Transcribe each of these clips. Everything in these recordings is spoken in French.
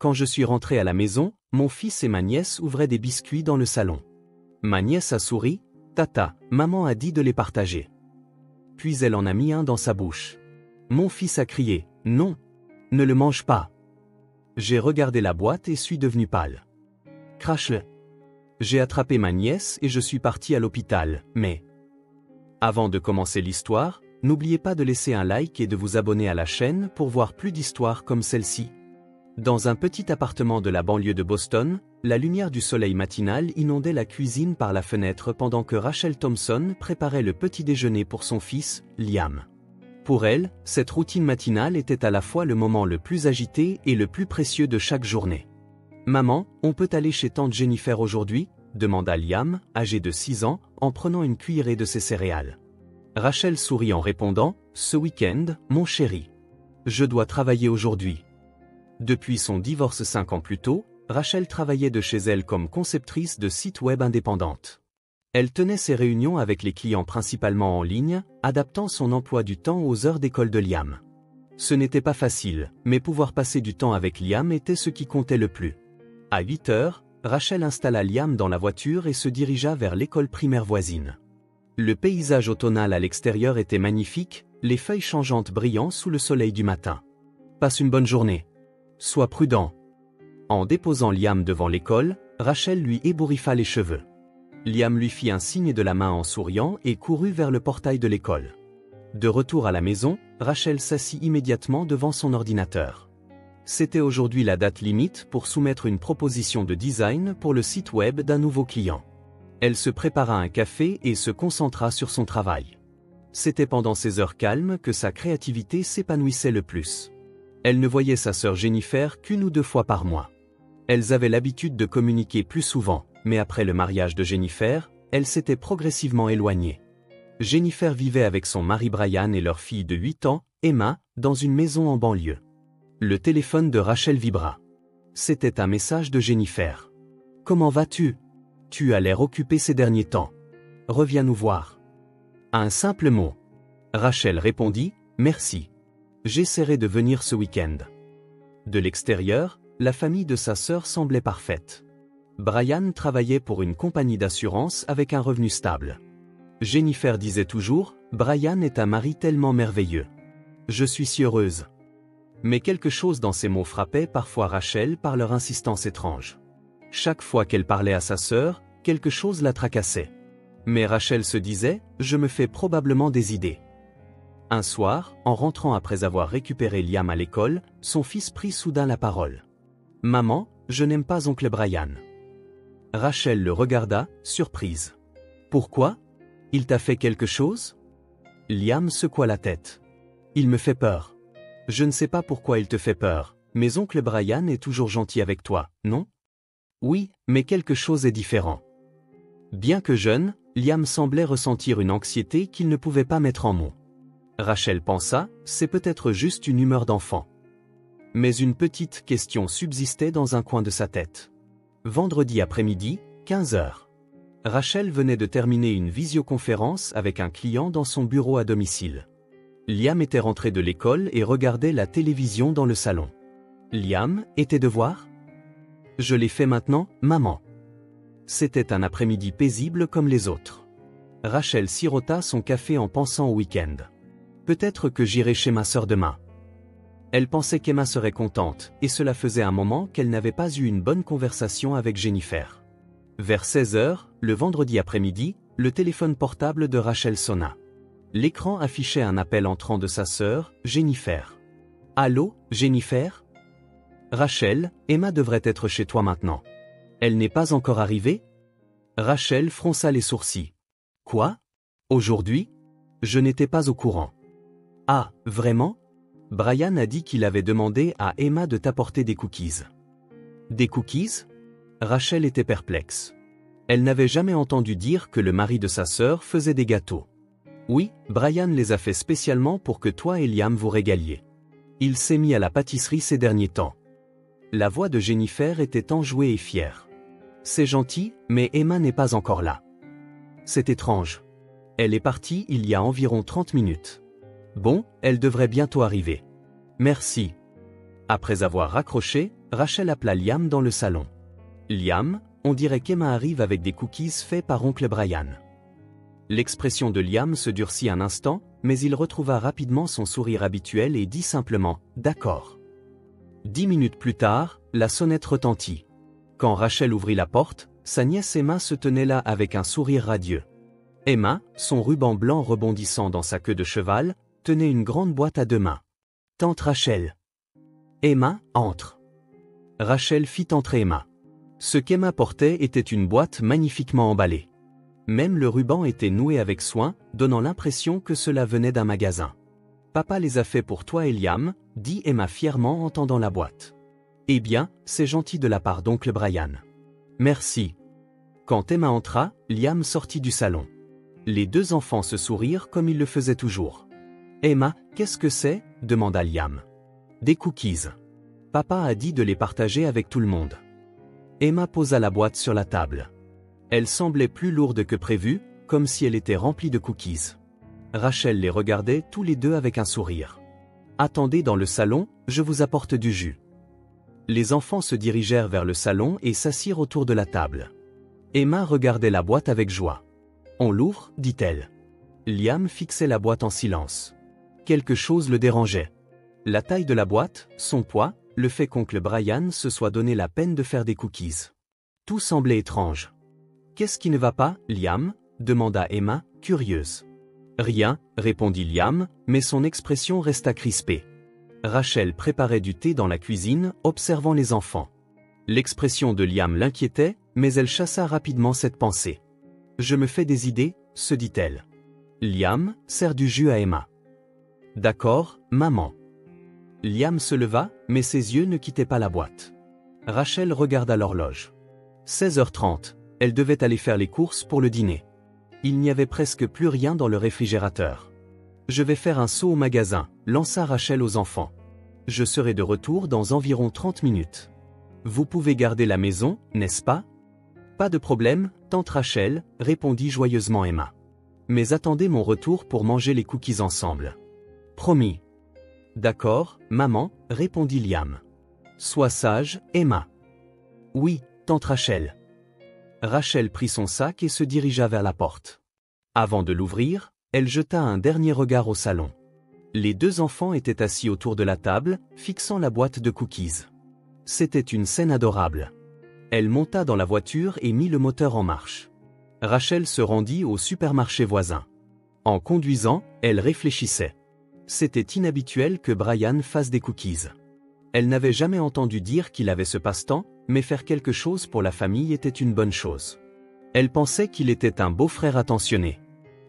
Quand je suis rentré à la maison, mon fils et ma nièce ouvraient des biscuits dans le salon. Ma nièce a souri, « Tata, maman a dit de les partager. » Puis elle en a mis un dans sa bouche. Mon fils a crié, « Non, ne le mange pas. » J'ai regardé la boîte et suis devenu pâle. Crache-le. J'ai attrapé ma nièce et je suis parti à l'hôpital, mais... Avant de commencer l'histoire, n'oubliez pas de laisser un like et de vous abonner à la chaîne pour voir plus d'histoires comme celle-ci. Dans un petit appartement de la banlieue de Boston, la lumière du soleil matinal inondait la cuisine par la fenêtre pendant que Rachel Thompson préparait le petit déjeuner pour son fils, Liam. Pour elle, cette routine matinale était à la fois le moment le plus agité et le plus précieux de chaque journée. « Maman, on peut aller chez tante Jennifer aujourd'hui ?» demanda Liam, âgé de 6 ans, en prenant une cuillerée de ses céréales. Rachel sourit en répondant, « Ce week-end, mon chéri. Je dois travailler aujourd'hui. » Depuis son divorce 5 ans plus tôt, Rachel travaillait de chez elle comme conceptrice de sites web indépendante. Elle tenait ses réunions avec les clients principalement en ligne, adaptant son emploi du temps aux heures d'école de Liam. Ce n'était pas facile, mais pouvoir passer du temps avec Liam était ce qui comptait le plus. À 8 heures, Rachel installa Liam dans la voiture et se dirigea vers l'école primaire voisine. Le paysage automnal à l'extérieur était magnifique, les feuilles changeantes brillant sous le soleil du matin. « Passe une bonne journée. Sois prudent. » En déposant Liam devant l'école, Rachel lui ébouriffa les cheveux. Liam lui fit un signe de la main en souriant et courut vers le portail de l'école. De retour à la maison, Rachel s'assit immédiatement devant son ordinateur. C'était aujourd'hui la date limite pour soumettre une proposition de design pour le site web d'un nouveau client. Elle se prépara un café et se concentra sur son travail. C'était pendant ces heures calmes que sa créativité s'épanouissait le plus. Elle ne voyait sa sœur Jennifer qu'une ou 2 fois par mois. Elles avaient l'habitude de communiquer plus souvent, mais après le mariage de Jennifer, elles s'étaient progressivement éloignées. Jennifer vivait avec son mari Brian et leur fille de 8 ans, Emma, dans une maison en banlieue. Le téléphone de Rachel vibra. C'était un message de Jennifer. « Comment vas-tu ? Tu as l'air occupé ces derniers temps. Reviens nous voir. » Un simple mot. Rachel répondit, « Merci. J'essaierai de venir ce week-end. » De l'extérieur, la famille de sa sœur semblait parfaite. Brian travaillait pour une compagnie d'assurance avec un revenu stable. Jennifer disait toujours, « Brian est un mari tellement merveilleux. Je suis si heureuse. » Mais quelque chose dans ces mots frappait parfois Rachel par leur insistance étrange. Chaque fois qu'elle parlait à sa sœur, quelque chose la tracassait. Mais Rachel se disait, « Je me fais probablement des idées. » Un soir, en rentrant après avoir récupéré Liam à l'école, son fils prit soudain la parole. « Maman, je n'aime pas oncle Brian. » Rachel le regarda, surprise. « Pourquoi ? Il t'a fait quelque chose ?» Liam secoua la tête. « Il me fait peur. Je ne sais pas pourquoi il te fait peur, mais oncle Brian est toujours gentil avec toi, non ? » Oui, mais quelque chose est différent. Bien que jeune, Liam semblait ressentir une anxiété qu'il ne pouvait pas mettre en mots. Rachel pensa, c'est peut-être juste une humeur d'enfant. Mais une petite question subsistait dans un coin de sa tête. Vendredi après-midi, 15 heures. Rachel venait de terminer une visioconférence avec un client dans son bureau à domicile. Liam était rentré de l'école et regardait la télévision dans le salon. Liam, et tes devoirs ? Je les fais maintenant, maman. C'était un après-midi paisible comme les autres. Rachel sirota son café en pensant au week-end. Peut-être que j'irai chez ma sœur demain. Elle pensait qu'Emma serait contente, et cela faisait un moment qu'elle n'avait pas eu une bonne conversation avec Jennifer. Vers 16 heures, le vendredi après-midi, le téléphone portable de Rachel sonna. L'écran affichait un appel entrant de sa sœur, Jennifer. « Allô, Jennifer ? Rachel, Emma devrait être chez toi maintenant. Elle n'est pas encore arrivée ? » Rachel fronça les sourcils. « Quoi ? Aujourd'hui ? Je n'étais pas au courant. » « Ah, vraiment ? Brian a dit qu'il avait demandé à Emma de t'apporter des cookies. » « Des cookies ? » Rachel était perplexe. Elle n'avait jamais entendu dire que le mari de sa sœur faisait des gâteaux. « Oui, Brian les a fait spécialement pour que toi et Liam vous régaliez. Il s'est mis à la pâtisserie ces derniers temps. » La voix de Jennifer était enjouée et fière. « C'est gentil, mais Emma n'est pas encore là. C'est étrange. Elle est partie il y a environ 30 minutes. Bon, elle devrait bientôt arriver. Merci. » Après avoir raccroché, Rachel appela Liam dans le salon. Liam, on dirait qu'Emma arrive avec des cookies faits par oncle Brian. L'expression de Liam se durcit un instant, mais il retrouva rapidement son sourire habituel et dit simplement « D'accord ». 10 minutes plus tard, la sonnette retentit. Quand Rachel ouvrit la porte, sa nièce Emma se tenait là avec un sourire radieux. Emma, son ruban blanc rebondissant dans sa queue de cheval, tenait une grande boîte à 2 mains. « Tante Rachel. » Emma, entre. Rachel fit entrer Emma. Ce qu'Emma portait était une boîte magnifiquement emballée. Même le ruban était noué avec soin, donnant l'impression que cela venait d'un magasin. « Papa les a fait pour toi et Liam », dit Emma fièrement en tendant la boîte. « Eh bien, c'est gentil de la part d'oncle Brian. »« Merci. » Quand Emma entra, Liam sortit du salon. Les 2 enfants se sourirent comme ils le faisaient toujours. « Emma, qu'est-ce que c'est » demanda Liam. « Des cookies. Papa a dit de les partager avec tout le monde. » Emma posa la boîte sur la table. Elle semblait plus lourde que prévu, comme si elle était remplie de cookies. Rachel les regardait tous les 2 avec un sourire. « Attendez dans le salon, je vous apporte du jus. » Les enfants se dirigèrent vers le salon et s'assirent autour de la table. Emma regardait la boîte avec joie. « On l'ouvre » dit-elle. Liam fixait la boîte en silence. Quelque chose le dérangeait. La taille de la boîte, son poids, le fait qu'oncle Brian se soit donné la peine de faire des cookies. Tout semblait étrange. « Qu'est-ce qui ne va pas, Liam » demanda Emma, curieuse. « Rien » répondit Liam, mais son expression resta crispée. Rachel préparait du thé dans la cuisine, observant les enfants. L'expression de Liam l'inquiétait, mais elle chassa rapidement cette pensée. « Je me fais des idées » se dit-elle. Liam, sert du jus à Emma. « D'accord, maman. » Liam se leva, mais ses yeux ne quittaient pas la boîte. Rachel regarda l'horloge. 16h30, elle devait aller faire les courses pour le dîner. Il n'y avait presque plus rien dans le réfrigérateur. « Je vais faire un saut au magasin », lança Rachel aux enfants. « Je serai de retour dans environ 30 minutes. Vous pouvez garder la maison, n'est-ce pas ?»« Pas de problème, tante Rachel », répondit joyeusement Emma. « Mais attendez mon retour pour manger les cookies ensemble. »« Promis. »« D'accord, maman », répondit Liam. « Sois sage, Emma. »« Oui, tante Rachel. » Rachel prit son sac et se dirigea vers la porte. Avant de l'ouvrir, elle jeta un dernier regard au salon. Les 2 enfants étaient assis autour de la table, fixant la boîte de cookies. C'était une scène adorable. Elle monta dans la voiture et mit le moteur en marche. Rachel se rendit au supermarché voisin. En conduisant, elle réfléchissait. C'était inhabituel que Brian fasse des cookies. Elle n'avait jamais entendu dire qu'il avait ce passe-temps, mais faire quelque chose pour la famille était une bonne chose. Elle pensait qu'il était un beau-frère attentionné.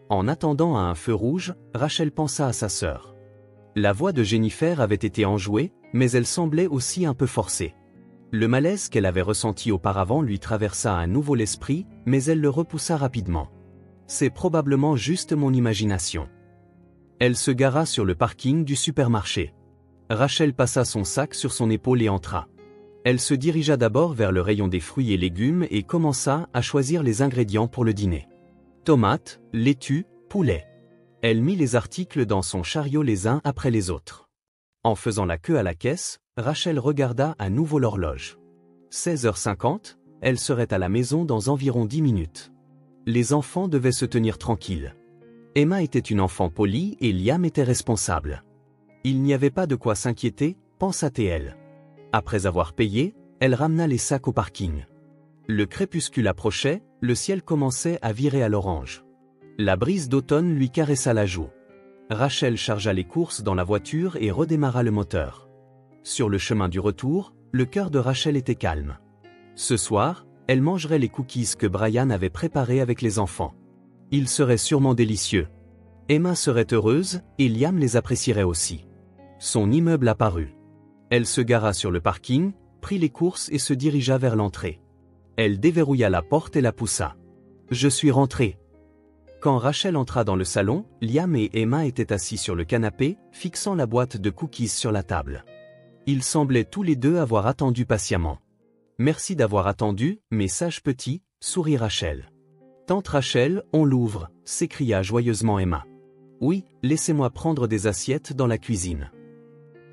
En attendant à un feu rouge, Rachel pensa à sa sœur. La voix de Jennifer avait été enjouée, mais elle semblait aussi un peu forcée. Le malaise qu'elle avait ressenti auparavant lui traversa à nouveau l'esprit, mais elle le repoussa rapidement. C'est probablement juste mon imagination. Elle se gara sur le parking du supermarché. Rachel passa son sac sur son épaule et entra. Elle se dirigea d'abord vers le rayon des fruits et légumes et commença à choisir les ingrédients pour le dîner. Tomates, laitue, poulet. Elle mit les articles dans son chariot les uns après les autres. En faisant la queue à la caisse, Rachel regarda à nouveau l'horloge. 16h50, elle serait à la maison dans environ 10 minutes. Les enfants devaient se tenir tranquilles. Emma était une enfant polie et Liam était responsable. Il n'y avait pas de quoi s'inquiéter, pensa-t-elle. Après avoir payé, elle ramena les sacs au parking. Le crépuscule approchait, le ciel commençait à virer à l'orange. La brise d'automne lui caressa la joue. Rachel chargea les courses dans la voiture et redémarra le moteur. Sur le chemin du retour, le cœur de Rachel était calme. Ce soir, elle mangerait les cookies que Brian avait préparés avec les enfants. Ils seraient sûrement délicieux. Emma serait heureuse, et Liam les apprécierait aussi. Son immeuble apparut. Elle se gara sur le parking, prit les courses et se dirigea vers l'entrée. Elle déverrouilla la porte et la poussa. « Je suis rentrée. » Quand Rachel entra dans le salon, Liam et Emma étaient assis sur le canapé, fixant la boîte de cookies sur la table. Ils semblaient tous les 2 avoir attendu patiemment. « Merci d'avoir attendu, mes sages petits », sourit Rachel. « Tante Rachel, on l'ouvre », s'écria joyeusement Emma. « Oui, laissez-moi prendre des assiettes dans la cuisine. »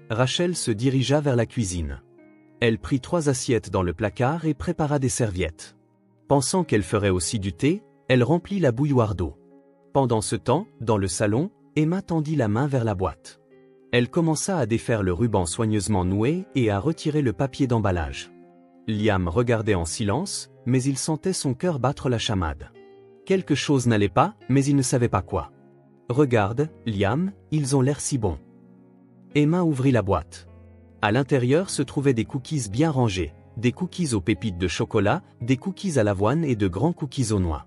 Rachel se dirigea vers la cuisine. Elle prit 3 assiettes dans le placard et prépara des serviettes. Pensant qu'elle ferait aussi du thé, elle remplit la bouilloire d'eau. Pendant ce temps, dans le salon, Emma tendit la main vers la boîte. Elle commença à défaire le ruban soigneusement noué et à retirer le papier d'emballage. Liam regardait en silence, mais il sentait son cœur battre la chamade. Quelque chose n'allait pas, mais il ne savait pas quoi. « Regarde, Liam, ils ont l'air si bons. » Emma ouvrit la boîte. À l'intérieur se trouvaient des cookies bien rangés, des cookies aux pépites de chocolat, des cookies à l'avoine et de grands cookies aux noix.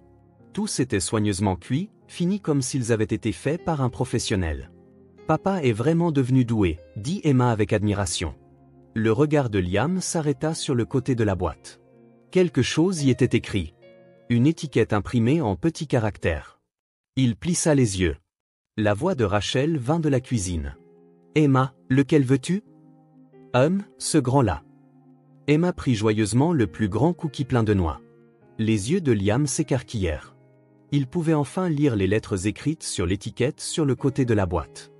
Tous étaient soigneusement cuits, finis comme s'ils avaient été faits par un professionnel. « Papa est vraiment devenu doué, » dit Emma avec admiration. Le regard de Liam s'arrêta sur le côté de la boîte. Quelque chose y était écrit. Une étiquette imprimée en petits caractères. Il plissa les yeux. La voix de Rachel vint de la cuisine. « Emma, lequel veux-tu » ? « Ce grand-là. » Emma prit joyeusement le plus grand cookie plein de noix. Les yeux de Liam s'écarquillèrent. Il pouvait enfin lire les lettres écrites sur l'étiquette sur le côté de la boîte.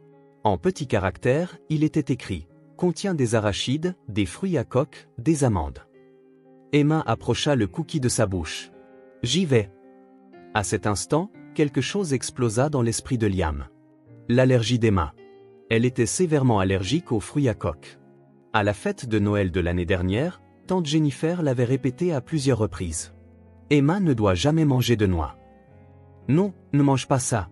En petits caractères, il était écrit « Contient des arachides, des fruits à coque, des amandes. » Emma approcha le cookie de sa bouche. « J'y vais. » À cet instant, quelque chose explosa dans l'esprit de Liam. L'allergie d'Emma. Elle était sévèrement allergique aux fruits à coque. À la fête de Noël de l'année dernière, tante Jennifer l'avait répété à plusieurs reprises. Emma ne doit jamais manger de noix. Non, ne mange pas ça.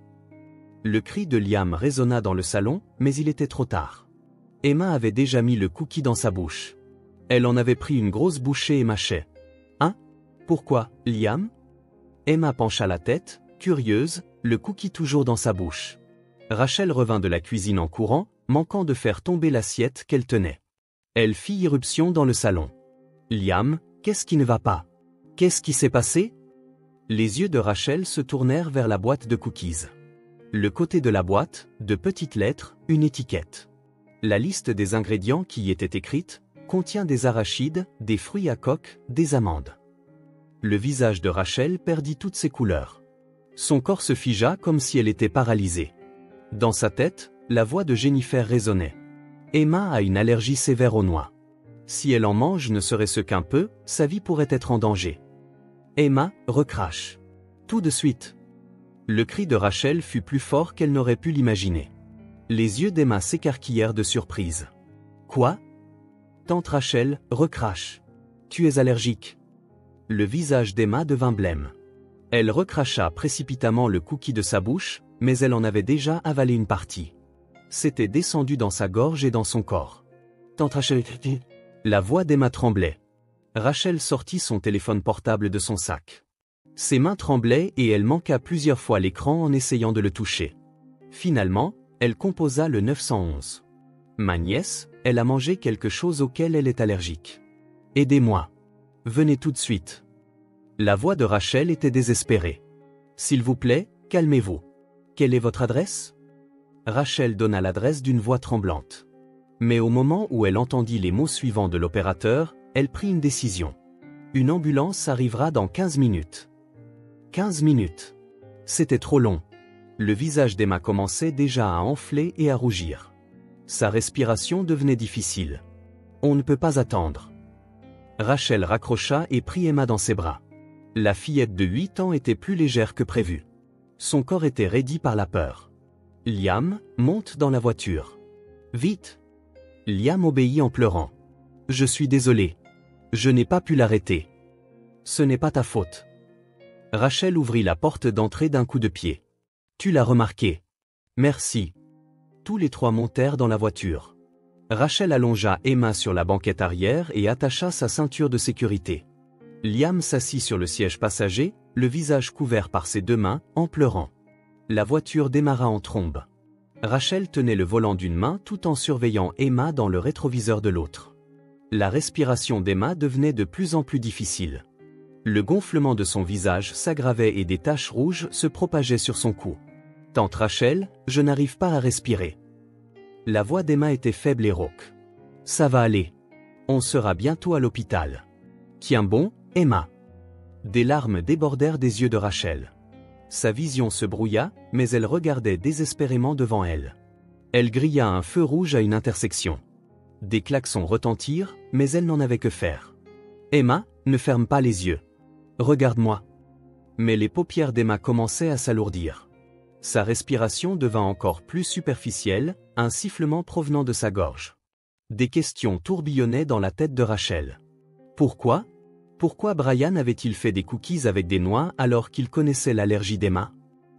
Le cri de Liam résonna dans le salon, mais il était trop tard. Emma avait déjà mis le cookie dans sa bouche. Elle en avait pris une grosse bouchée et mâchait. Hein? Pourquoi, Liam? Emma pencha la tête, curieuse, le cookie toujours dans sa bouche. Rachel revint de la cuisine en courant, manquant de faire tomber l'assiette qu'elle tenait. Elle fit irruption dans le salon. Liam, qu'est-ce qui ne va pas? Qu'est-ce qui s'est passé? Les yeux de Rachel se tournèrent vers la boîte de cookies. Le côté de la boîte, de petites lettres, une étiquette. La liste des ingrédients qui y était écrite, contient des arachides, des fruits à coque, des amandes. Le visage de Rachel perdit toutes ses couleurs. Son corps se figea comme si elle était paralysée. Dans sa tête, la voix de Jennifer résonnait. Emma a une allergie sévère aux noix. Si elle en mange ne serait-ce qu'un peu, sa vie pourrait être en danger. Emma, recrache. Tout de suite. Le cri de Rachel fut plus fort qu'elle n'aurait pu l'imaginer. Les yeux d'Emma s'écarquillèrent de surprise. Quoi? Tante Rachel, recrache. Tu es allergique. Le visage d'Emma devint blême. Elle recracha précipitamment le cookie de sa bouche, mais elle en avait déjà avalé une partie. C'était descendu dans sa gorge et dans son corps. Tante Rachel... La voix d'Emma tremblait. Rachel sortit son téléphone portable de son sac. Ses mains tremblaient et elle manqua plusieurs fois l'écran en essayant de le toucher. Finalement, elle composa le 911. Ma nièce, elle a mangé quelque chose auquel elle est allergique. Aidez-moi. Venez tout de suite. La voix de Rachel était désespérée. S'il vous plaît, calmez-vous. Quelle est votre adresse? Rachel donna l'adresse d'une voix tremblante. Mais au moment où elle entendit les mots suivants de l'opérateur, elle prit une décision. Une ambulance arrivera dans 15 minutes. 15 minutes. C'était trop long. Le visage d'Emma commençait déjà à enfler et à rougir. Sa respiration devenait difficile. On ne peut pas attendre. Rachel raccrocha et prit Emma dans ses bras. La fillette de 8 ans était plus légère que prévu. Son corps était raidi par la peur. Liam, monte dans la voiture. Vite. Liam obéit en pleurant. Je suis désolé. Je n'ai pas pu l'arrêter. Ce n'est pas ta faute. Rachel ouvrit la porte d'entrée d'un coup de pied. Tu l'as remarqué. Merci. Tous les trois montèrent dans la voiture. Rachel allongea Emma sur la banquette arrière et attacha sa ceinture de sécurité. Liam s'assit sur le siège passager, le visage couvert par ses deux mains, en pleurant. La voiture démarra en trombe. Rachel tenait le volant d'une main tout en surveillant Emma dans le rétroviseur de l'autre. La respiration d'Emma devenait de plus en plus difficile. Le gonflement de son visage s'aggravait et des taches rouges se propageaient sur son cou. « Tante Rachel, je n'arrive pas à respirer. » La voix d'Emma était faible et rauque. « Ça va aller. On sera bientôt à l'hôpital. » « Tiens bon, Emma. » Des larmes débordèrent des yeux de Rachel. Sa vision se brouilla, mais elle regardait désespérément devant elle. Elle grilla un feu rouge à une intersection. Des klaxons retentirent, mais elle n'en avait que faire. Emma, ne ferme pas les yeux. Regarde-moi. Mais les paupières d'Emma commençaient à s'alourdir. Sa respiration devint encore plus superficielle, un sifflement provenant de sa gorge. Des questions tourbillonnaient dans la tête de Rachel. Pourquoi ? Pourquoi Brian avait-il fait des cookies avec des noix alors qu'il connaissait l'allergie d'Emma ?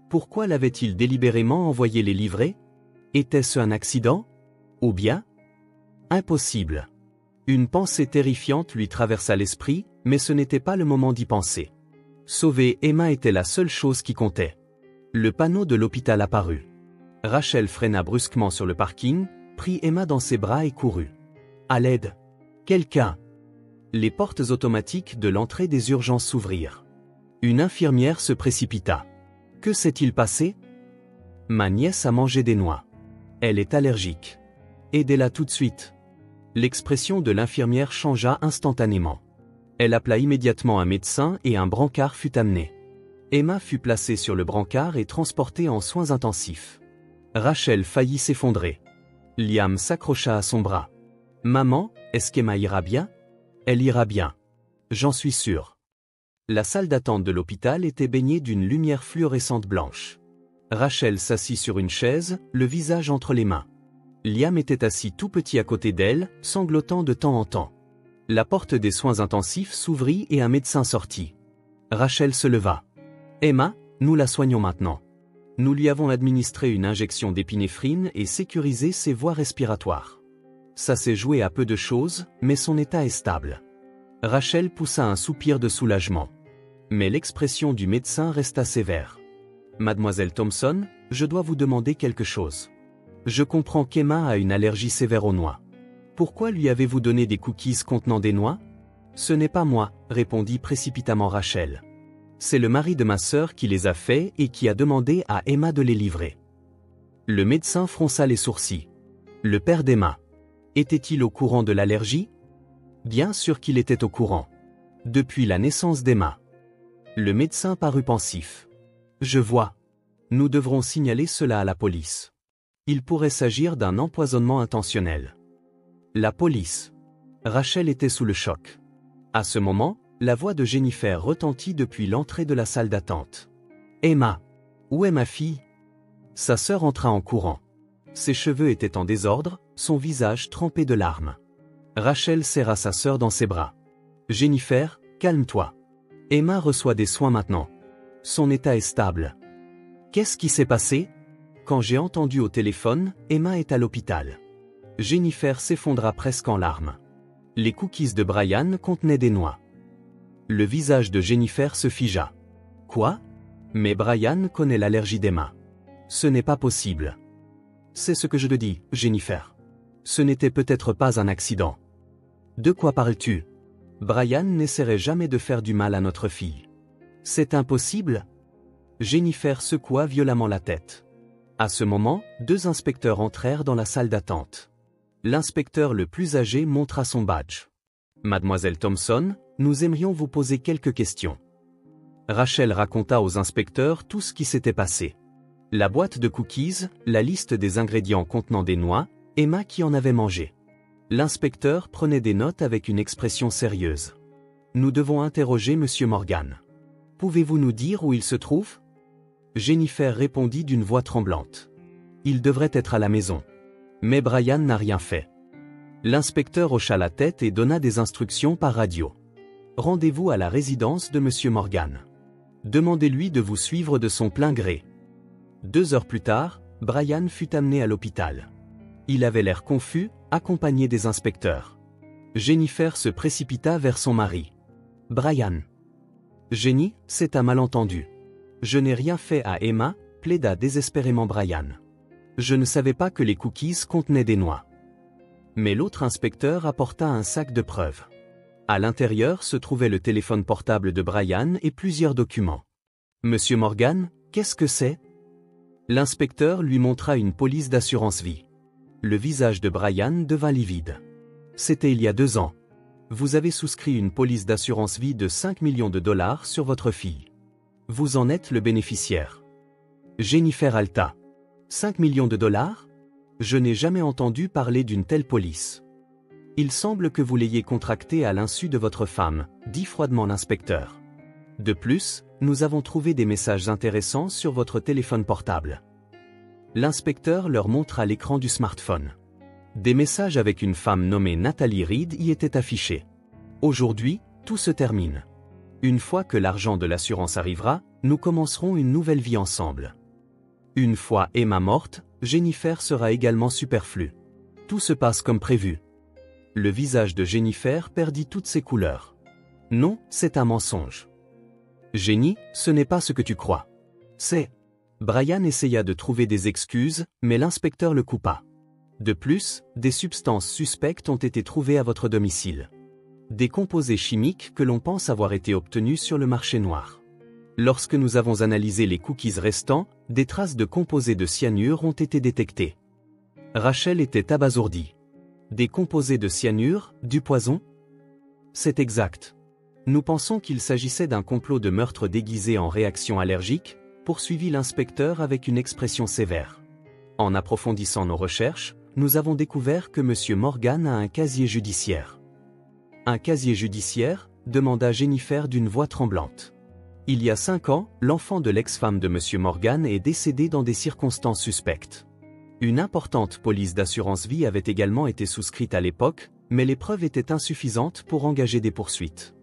Pourquoi l'avait-il délibérément envoyé les livrer ? Était-ce un accident ? Ou bien ? Impossible. Une pensée terrifiante lui traversa l'esprit, mais ce n'était pas le moment d'y penser. Sauver Emma était la seule chose qui comptait. Le panneau de l'hôpital apparut. Rachel freina brusquement sur le parking, prit Emma dans ses bras et courut. À l'aide. Quelqu'un. Les portes automatiques de l'entrée des urgences s'ouvrirent. Une infirmière se précipita. Que s'est-il passé ? Ma nièce a mangé des noix. Elle est allergique. Aidez-la tout de suite. L'expression de l'infirmière changea instantanément. Elle appela immédiatement un médecin et un brancard fut amené. Emma fut placée sur le brancard et transportée en soins intensifs. Rachel faillit s'effondrer. Liam s'accrocha à son bras. « Maman, est-ce qu'Emma ira bien ? » « Elle ira bien. J'en suis sûr. » La salle d'attente de l'hôpital était baignée d'une lumière fluorescente blanche. Rachel s'assit sur une chaise, le visage entre les mains. Liam était assis tout petit à côté d'elle, sanglotant de temps en temps. La porte des soins intensifs s'ouvrit et un médecin sortit. Rachel se leva. « Emma, nous la soignons maintenant. Nous lui avons administré une injection d'épinéphrine et sécurisé ses voies respiratoires. Ça s'est joué à peu de choses, mais son état est stable. » Rachel poussa un soupir de soulagement. Mais l'expression du médecin resta sévère. « Mademoiselle Thompson, je dois vous demander quelque chose. Je comprends qu'Emma a une allergie sévère aux noix. Pourquoi lui avez-vous donné des cookies contenant des noix ? » « Ce n'est pas moi, » répondit précipitamment Rachel. « C'est le mari de ma sœur qui les a faits et qui a demandé à Emma de les livrer. » Le médecin fronça les sourcils. Le père d'Emma. Était-il au courant de l'allergie ? Bien sûr qu'il était au courant. Depuis la naissance d'Emma. Le médecin parut pensif. « Je vois. Nous devrons signaler cela à la police. Il pourrait s'agir d'un empoisonnement intentionnel. » La police. Rachel était sous le choc. À ce moment, la voix de Jennifer retentit depuis l'entrée de la salle d'attente. « Emma, où est ma fille ?» Sa sœur entra en courant. Ses cheveux étaient en désordre, son visage trempé de larmes. Rachel serra sa sœur dans ses bras. « Jennifer, calme-toi. Emma reçoit des soins maintenant. Son état est stable. » Qu'est-ce qui s'est passé ? Quand j'ai entendu au téléphone, Emma est à l'hôpital. Jennifer s'effondra presque en larmes. Les cookies de Brian contenaient des noix. Le visage de Jennifer se figea. Quoi ? Mais Brian connaît l'allergie d'Emma. Ce n'est pas possible. C'est ce que je te dis, Jennifer. Ce n'était peut-être pas un accident. De quoi parles-tu ? Brian n'essaierait jamais de faire du mal à notre fille. C'est impossible ? Jennifer secoua violemment la tête. À ce moment, 2 inspecteurs entrèrent dans la salle d'attente. L'inspecteur le plus âgé montra son badge. « Mademoiselle Thompson, nous aimerions vous poser quelques questions. » Rachel raconta aux inspecteurs tout ce qui s'était passé. La boîte de cookies, la liste des ingrédients contenant des noix, Emma qui en avait mangé. L'inspecteur prenait des notes avec une expression sérieuse. « Nous devons interroger Monsieur Morgan. Pouvez-vous nous dire où il se trouve ?» Jennifer répondit d'une voix tremblante. « Il devrait être à la maison. » Mais Brian n'a rien fait. L'inspecteur hocha la tête et donna des instructions par radio. « Rendez-vous à la résidence de Monsieur Morgan. Demandez-lui de vous suivre de son plein gré. » 2 heures plus tard, Brian fut amené à l'hôpital. Il avait l'air confus, accompagné des inspecteurs. Jennifer se précipita vers son mari. « Brian. »« Jenny, c'est un malentendu. Je n'ai rien fait à Emma, » plaida désespérément Brian. « Je ne savais pas que les cookies contenaient des noix. » Mais l'autre inspecteur apporta un sac de preuves. À l'intérieur se trouvait le téléphone portable de Brian et plusieurs documents. « Monsieur Morgan, qu'est-ce que c'est ?» L'inspecteur lui montra une police d'assurance vie. Le visage de Brian devint livide. « C'était il y a 2 ans. Vous avez souscrit une police d'assurance vie de 5 millions de dollars sur votre fille. Vous en êtes le bénéficiaire. » Jennifer halta. « 5 millions de dollars ? Je n'ai jamais entendu parler d'une telle police. » Il semble que vous l'ayez contracté à l'insu de votre femme, dit froidement l'inspecteur. De plus, nous avons trouvé des messages intéressants sur votre téléphone portable. L'inspecteur leur montre à l'écran du smartphone. Des messages avec une femme nommée Nathalie Reed y étaient affichés. Aujourd'hui, tout se termine. Une fois que l'argent de l'assurance arrivera, nous commencerons une nouvelle vie ensemble. Une fois Emma morte, Jennifer sera également superflue. Tout se passe comme prévu. Le visage de Jennifer perdit toutes ses couleurs. Non, c'est un mensonge. Jenny, ce n'est pas ce que tu crois. C'est... Brian essaya de trouver des excuses, mais l'inspecteur le coupa. De plus, des substances suspectes ont été trouvées à votre domicile. Des composés chimiques que l'on pense avoir été obtenus sur le marché noir. Lorsque nous avons analysé les cookies restants, des traces de composés de cyanure ont été détectées. Rachel était abasourdie. Des composés de cyanure, du poison? C'est exact. Nous pensons qu'il s'agissait d'un complot de meurtre déguisé en réaction allergique, poursuivit l'inspecteur avec une expression sévère. En approfondissant nos recherches, nous avons découvert que M. Morgan a un casier judiciaire. Un casier judiciaire? Demanda Jennifer d'une voix tremblante. Il y a 5 ans, l'enfant de l'ex-femme de M. Morgan est décédé dans des circonstances suspectes. Une importante police d'assurance vie avait également été souscrite à l'époque, mais les preuves étaient insuffisantes pour engager des poursuites.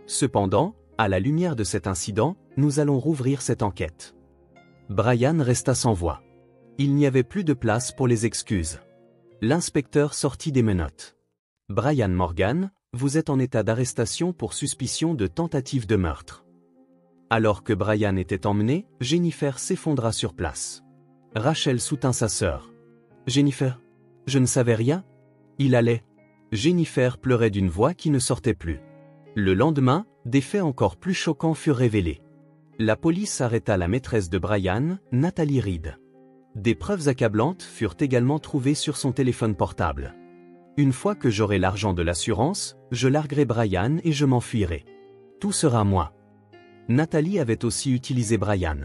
Cependant, à la lumière de cet incident, nous allons rouvrir cette enquête. Brian resta sans voix. Il n'y avait plus de place pour les excuses. L'inspecteur sortit des menottes. Brian Morgan, vous êtes en état d'arrestation pour suspicion de tentative de meurtre. Alors que Brian était emmené, Jennifer s'effondra sur place. Rachel soutint sa sœur. Jennifer, je ne savais rien. Il allait. Jennifer pleurait d'une voix qui ne sortait plus. Le lendemain, des faits encore plus choquants furent révélés. La police arrêta la maîtresse de Brian, Nathalie Reed. Des preuves accablantes furent également trouvées sur son téléphone portable. Une fois que j'aurai l'argent de l'assurance, je larguerai Brian et je m'enfuirai. Tout sera à moi. Nathalie avait aussi utilisé Brian.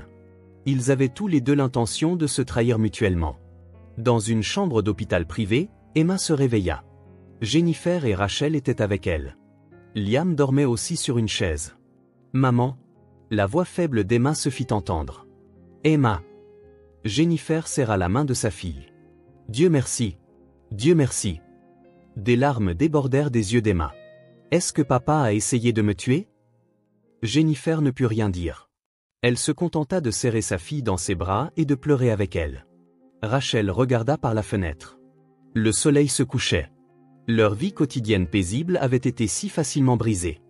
Ils avaient tous les deux l'intention de se trahir mutuellement. Dans une chambre d'hôpital privé, Emma se réveilla. Jennifer et Rachel étaient avec elle. Liam dormait aussi sur une chaise. Maman. La voix faible d'Emma se fit entendre. Emma. Jennifer serra la main de sa fille. Dieu merci. Dieu merci. Des larmes débordèrent des yeux d'Emma. Est-ce que papa a essayé de me tuer? Jennifer ne put rien dire. Elle se contenta de serrer sa fille dans ses bras et de pleurer avec elle. Rachel regarda par la fenêtre. Le soleil se couchait. Leur vie quotidienne paisible avait été si facilement brisée.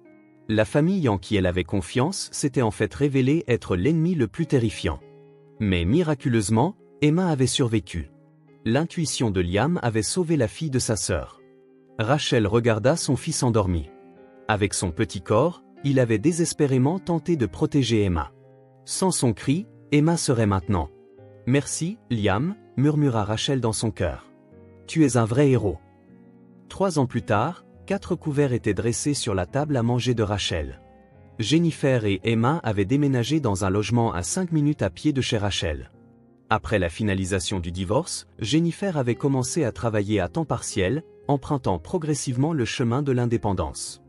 La famille en qui elle avait confiance s'était en fait révélée être l'ennemi le plus terrifiant. Mais miraculeusement, Emma avait survécu. L'intuition de Liam avait sauvé la fille de sa sœur. Rachel regarda son fils endormi. Avec son petit corps, il avait désespérément tenté de protéger Emma. Sans son cri, Emma serait maintenant. Merci, Liam, murmura Rachel dans son cœur. Tu es un vrai héros. 3 ans plus tard, 4 couverts étaient dressés sur la table à manger de Rachel. Jennifer et Emma avaient déménagé dans un logement à 5 minutes à pied de chez Rachel. Après la finalisation du divorce, Jennifer avait commencé à travailler à temps partiel, empruntant progressivement le chemin de l'indépendance.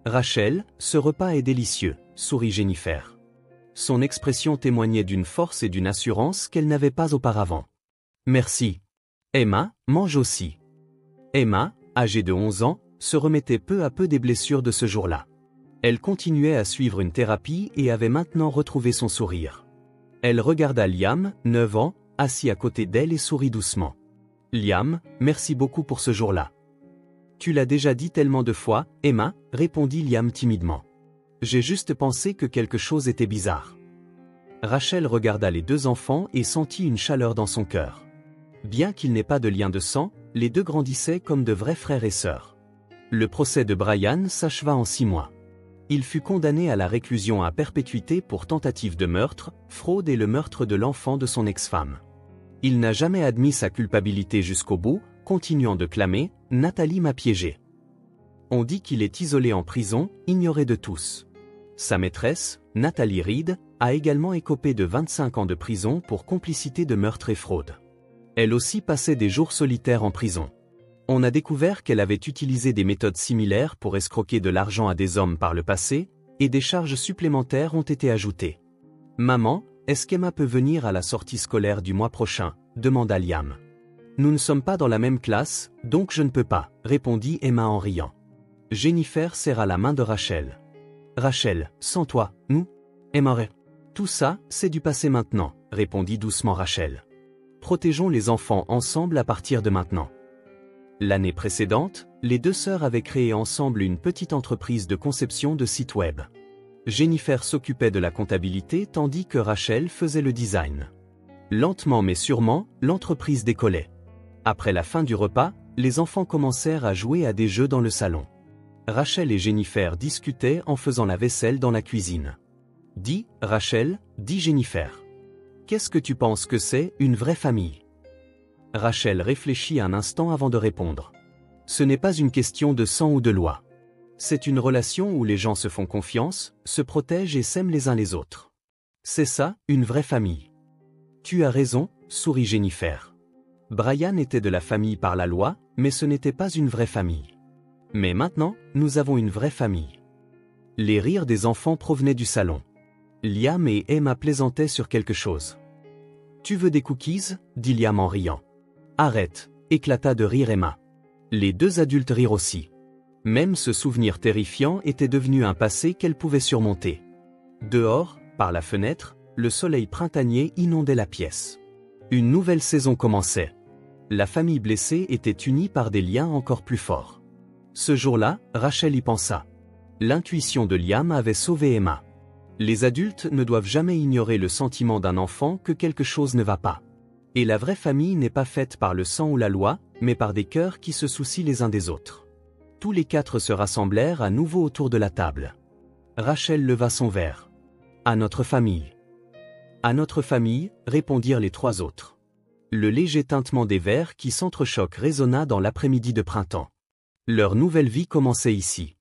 Rachel, ce repas est délicieux, sourit Jennifer. Son expression témoignait d'une force et d'une assurance qu'elle n'avait pas auparavant. Merci. Emma, mange aussi. Emma, âgée de 11 ans, se remettait peu à peu des blessures de ce jour-là. Elle continuait à suivre une thérapie et avait maintenant retrouvé son sourire. Elle regarda Liam, 9 ans, assis à côté d'elle et sourit doucement. Liam, merci beaucoup pour ce jour-là. Tu l'as déjà dit tellement de fois, Emma, répondit Liam timidement. J'ai juste pensé que quelque chose était bizarre. Rachel regarda les 2 enfants et sentit une chaleur dans son cœur. Bien qu'il n'ait pas de lien de sang, les 2 grandissaient comme de vrais frères et sœurs. Le procès de Brian s'acheva en 6 mois. Il fut condamné à la réclusion à perpétuité pour tentative de meurtre, fraude et le meurtre de l'enfant de son ex-femme. Il n'a jamais admis sa culpabilité jusqu'au bout, continuant de clamer « Nathalie m'a piégé ». On dit qu'il est isolé en prison, ignoré de tous. Sa maîtresse, Nathalie Reed, a également écopé de 25 ans de prison pour complicité de meurtre et fraude. Elle aussi passait des jours solitaires en prison. On a découvert qu'elle avait utilisé des méthodes similaires pour escroquer de l'argent à des hommes par le passé, et des charges supplémentaires ont été ajoutées. Maman, est-ce qu'Emma peut venir à la sortie scolaire du mois prochain? Demanda Liam. Nous ne sommes pas dans la même classe, donc je ne peux pas, répondit Emma en riant. Jennifer serra la main de Rachel. Rachel, sans toi, nous? Emma. Tout ça, c'est du passé maintenant, répondit doucement Rachel. Protégeons les enfants ensemble à partir de maintenant. L'année précédente, les deux sœurs avaient créé ensemble une petite entreprise de conception de sites web. Jennifer s'occupait de la comptabilité tandis que Rachel faisait le design. Lentement mais sûrement, l'entreprise décollait. Après la fin du repas, les enfants commencèrent à jouer à des jeux dans le salon. Rachel et Jennifer discutaient en faisant la vaisselle dans la cuisine. « Dis, Rachel, dit Jennifer. Qu'est-ce que tu penses que c'est, une vraie famille ?» Rachel réfléchit un instant avant de répondre. « Ce n'est pas une question de sang ou de loi. C'est une relation où les gens se font confiance, se protègent et s'aiment les uns les autres. C'est ça, une vraie famille. » Tu as raison, sourit Jennifer. Brian était de la famille par la loi, mais ce n'était pas une vraie famille. Mais maintenant, nous avons une vraie famille. Les rires des enfants provenaient du salon. Liam et Emma plaisantaient sur quelque chose. « Tu veux des cookies ?» dit Liam en riant. « Arrête !» éclata de rire Emma. Les deux adultes rirent aussi. Même ce souvenir terrifiant était devenu un passé qu'elle pouvait surmonter. Dehors, par la fenêtre, le soleil printanier inondait la pièce. Une nouvelle saison commençait. La famille blessée était unie par des liens encore plus forts. Ce jour-là, Rachel y pensa. L'intuition de Liam avait sauvé Emma. Les adultes ne doivent jamais ignorer le sentiment d'un enfant que quelque chose ne va pas. Et la vraie famille n'est pas faite par le sang ou la loi, mais par des cœurs qui se soucient les uns des autres. Tous les quatre se rassemblèrent à nouveau autour de la table. Rachel leva son verre. « À notre famille. »« À notre famille, » répondirent les trois autres. Le léger tintement des verres qui s'entrechoquent résonna dans l'après-midi de printemps. Leur nouvelle vie commençait ici.